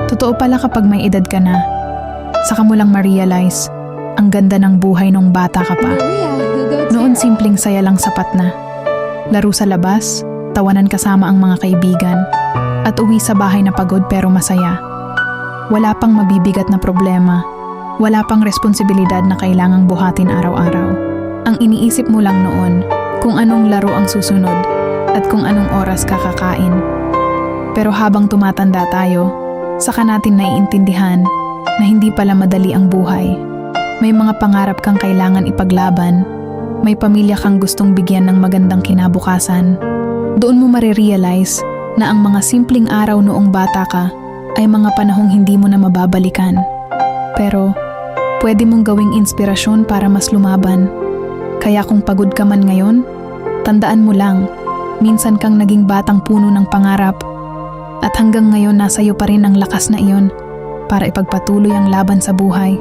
Totoo pala kapag may edad ka na, saka mo lang ma-realize ang ganda ng buhay nung bata ka pa. Noon simpleng saya lang sapat na. Laro sa labas, tawanan kasama ang mga kaibigan, at uwi sa bahay na pagod pero masaya. Wala pang mabibigat na problema, wala pang responsibilidad na kailangang buhatin araw-araw. Ang iniisip mo lang noon kung anong laro ang susunod at kung anong oras kakakain. Pero habang tumatanda tayo, saka natin naiintindihan na hindi pala madali ang buhay. May mga pangarap kang kailangan ipaglaban, may pamilya kang gustong bigyan ng magandang kinabukasan. Doon mo marirealize na ang mga simpleng araw noong bata ka ay mga panahong hindi mo na mababalikan. Pero pwede mong gawing inspirasyon para mas lumaban. Kaya kung pagod ka man ngayon, tandaan mo lang, minsan kang naging batang puno ng pangarap at hanggang ngayon nasa iyo pa rin ang lakas na iyon para ipagpatuloy ang laban sa buhay.